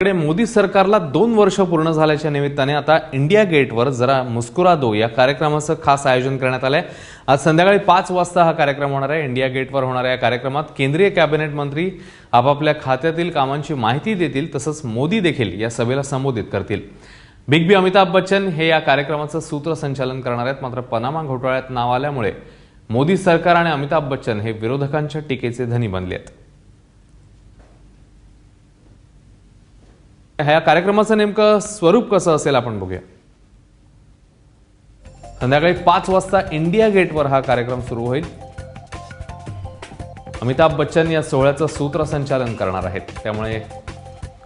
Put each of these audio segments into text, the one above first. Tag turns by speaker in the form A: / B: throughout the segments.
A: एकीकडे मोदी सरकारला 2 वर्ष पूर्ण झाल्याच्या निमित्ताने आता इंडिया गेटवर जरा मुस्कुरा दो या कार्यक्रमाचं खास आयोजन करण्यात आलंय। आज संध्याकाळी 5 वाजता हा कार्यक्रम होणार आहे। इंडिया गेटवर होणाऱ्या या कार्यक्रमात केंद्रीय कॅबिनेट मंत्री आपापल्या खात्यातील कामांची माहिती देतील, तसंच मोदी देखील या सभेला संबोधित करतील। बिग बी अमिताभ बच्चन हे या कार्यक्रमाचं सूत्रसंचालन करणार आहेत। मात्र पनामा घोटाळ्यात नाव आल्यामुळे मोदी सरकार आणि अमिताभ बच्चन हे विरोधकांच्या टीकेचे धनी बनले आहेत। ह्या कार्यक्रमाचं नेमकं स्वरूप कसं असेल आपण बघूया। संध्याकाळी 5 वाजता इंडिया गेटवर हा कार्यक्रम सुरू होईल। अमिताभ बच्चन या सोहळ्याचं सूत्रसंचालन करणार आहेत, त्यामुळे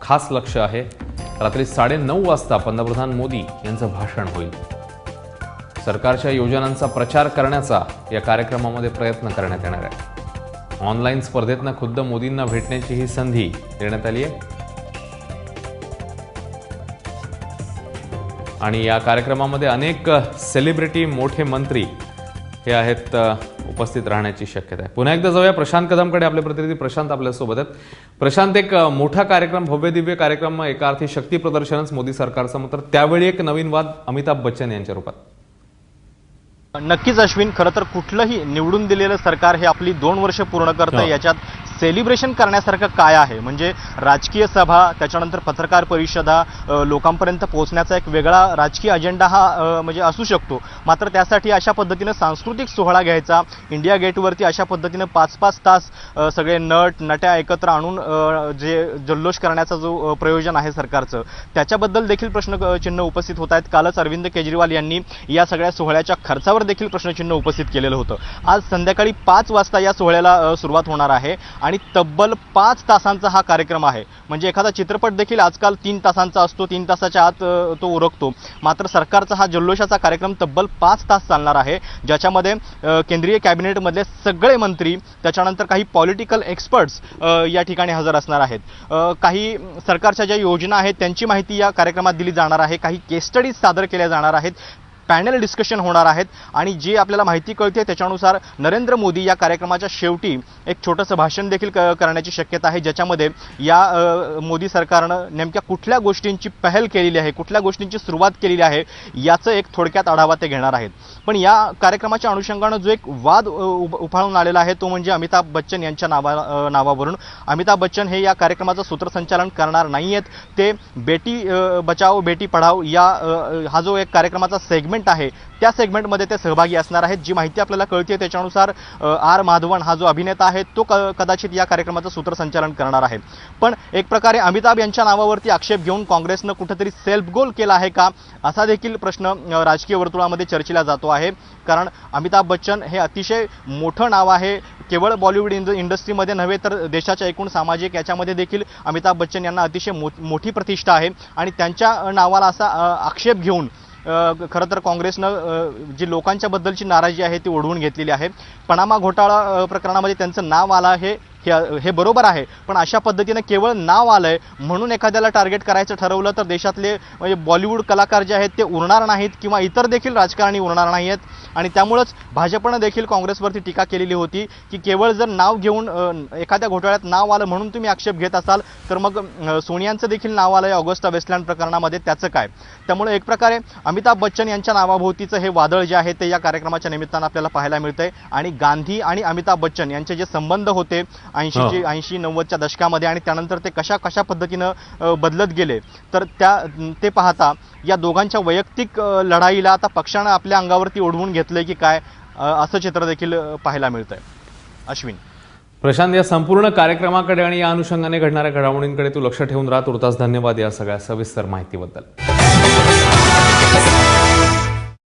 A: खास लक्ष आहे। रात्री 9:30 वाजता पंतप्रधान मोदी यांचं भाषण होईल। सरकारच्या योजनांचा प्रचार करण्याचा या कार्यक्रमामध्ये प्रयत्न करण्यात येणार आहे। ऑनलाईन स्पर्धेतनं खुद्द मोदींना भेटण्याची ही संधी देण्यात आली आहे आणि या कार्यक्रमामध्ये अनेक सेलिब्रिटी, मोठे मंत्री हे आहेत उपस्थित राहण्याची शक्यता आहे। पुन्हा एकदा जाऊया प्रशांत कदमकडे। आपले प्रतिनिधी प्रशांत आपल्यासोबत आहेत। प्रशांत, एक मोठा कार्यक्रम, भव्य दिव्य कार्यक्रम, एका अर्थी शक्ती प्रदर्शनच मोदी सरकारचं, मात्र त्यावेळी एक नवीन वाद अमिताभ बच्चन यांच्या रूपात।
B: नक्कीच अश्विन, खरं तर कुठलंही निवडून दिलेलं सरकार हे आपली 2 वर्ष पूर्ण करतं, याच्यात सेलिब्रेशन करण्यासारखं काय आहे? म्हणजे राजकीय सभा, त्याच्यानंतर पत्रकार परिषदा, लोकांपर्यंत पोहोचण्याचा एक वेगळा राजकीय अजेंडा हा म्हणजे असू शकतो। मात्र त्यासाठी अशा पद्धतीनं सांस्कृतिक सोहळा घ्यायचा, इंडिया गेटवरती अशा पद्धतीनं 5-5 तास सगळे नट्या एकत्र आणून जे जल्लोष करण्याचा जो प्रयोजन आहे सरकारचं, त्याच्याबद्दल देखील प्रश्नचिन्ह उपस्थित होत आहेत। कालच अरविंद केजरीवाल यांनी या सगळ्या सोहळ्याच्या खर्चावर देखील प्रश्नचिन्ह उपस्थित केलेलं होतं। आज संध्याकाळी 5 वाजता या सोहळ्याला सुरुवात होणार आहे आणि तब्बल 5 तासांचा हा कार्यक्रम आहे। म्हणजे एखादा चित्रपट देखील आजकाल 3 तासांचा असतो, 3 तासाच्या आत तो उरकतो। मात्र सरकारचा हा जल्लोषाचा कार्यक्रम तब्बल 5 तास चालणार आहे, ज्याच्यामध्ये केंद्रीय कॅबिनेटमधले सगळे मंत्री, त्याच्यानंतर काही पॉलिटिकल एक्सपर्ट्स या ठिकाणी हजर असणार आहेत। काही सरकारच्या ज्या योजना आहेत त्यांची माहिती या कार्यक्रमात दिली जाणार आहे। काही केस स्टडीज सादर केल्या जाणार आहेत, पॅनल डिस्कशन होणार आहेत आणि जी आपल्याला माहिती कळते त्याच्यानुसार नरेंद्र मोदी या कार्यक्रमाच्या शेवटी एक छोटंसं भाषण देखील करण्याची शक्यता आहे, ज्याच्यामध्ये या मोदी सरकारनं नेमक्या कुठल्या गोष्टींची पहल केलेली आहे, कुठल्या गोष्टींची सुरुवात केलेली आहे, याचं एक थोडक्यात आढावा ते घेणार आहेत। पण या कार्यक्रमाच्या अनुषंगानं जो एक वाद उफाळून आलेला आहे तो म्हणजे अमिताभ बच्चन यांच्या नावावरून। अमिताभ बच्चन हे या कार्यक्रमाचं सूत्रसंचालन करणार नाही आहेत। ते बेटी बचाओ बेटी पढाओ या हा जो एक कार्यक्रमाचा सेगमेंट आहे त्या सेगमेंटमध्ये ते सहभागी असणार आहेत। जी माहिती आपल्याला कळते त्याच्यानुसार आर माधवन हा जो अभिनेता आहे तो कदाचित या कार्यक्रमाचं सूत्रसंचालन करणार आहे। पण एक प्रकारे अमिताभ यांच्या नावावरती आक्षेप घेऊन काँग्रेसनं कुठेतरी सेल्फ गोल केला आहे का, असा देखील प्रश्न राजकीय वर्तुळामध्ये चर्चेला जातो आहे। कारण अमिताभ बच्चन हे अतिशय मोठं नाव आहे, केवळ बॉलिवूड इंडस्ट्रीमध्ये नव्हे तर देशाच्या एकूण सामाजिक याच्यामध्ये देखील अमिताभ बच्चन यांना अतिशय मोठी प्रतिष्ठा आहे आणि त्यांच्या नावाला असा आक्षेप घेऊन खरं तर काँग्रेसनं जी लोकांच्या बद्दलची नाराजी आहे ती ओढवून घेतलेली आहे। पनामा घोटाळा प्रकरणामध्ये त्यांचं नाव आलं आहे हे बरोबर आहे, पण अशा पद्धतीनं केवळ नाव आलंय म्हणून एखाद्याला टार्गेट करायचं ठरवलं तर देशातले म्हणजे बॉलिवूड कलाकार जे आहेत ते उरणार नाहीत किंवा इतर देखील राजकारणी उरणार नाही आहेत। आणि त्यामुळंच भाजपनं देखील काँग्रेसवरती टीका केलेली होती की केवळ जर नाव घेऊन एखाद्या घोटाळ्यात नाव आलं म्हणून तुम्ही आक्षेप घेत असाल तर मग सोनियांचं देखील नाव आलंय ऑगस्टा वेस्टलँड प्रकरणामध्ये, त्याचं काय? त्यामुळे एक प्रकारे अमिताभ बच्चन यांच्या नावाभोवतीचं हे वादळ जे आहे ते या कार्यक्रमाच्या निमित्तानं आपल्याला पाहायला मिळतंय। आणि गांधी आणि अमिताभ बच्चन यांचे जे संबंध होते 80-90च्या दशकामध्ये आणि त्यानंतर ते कशा पद्धतीनं बदलत गेले, तर ते पाहता या दोघांच्या वैयक्तिक लढाईला आता पक्षानं आपल्या अंगावरती ओढवून घेतलंय की काय, असं चित्र देखील पाहायला मिळतंय। अश्विन,
A: प्रशांत, या संपूर्ण कार्यक्रमाकडे आणि या अनुषंगाने घडणाऱ्या घडामोडींकडे तू लक्ष ठेवून राहा। तुर्तास धन्यवाद या सगळ्या सविस्तर माहितीबद्दल।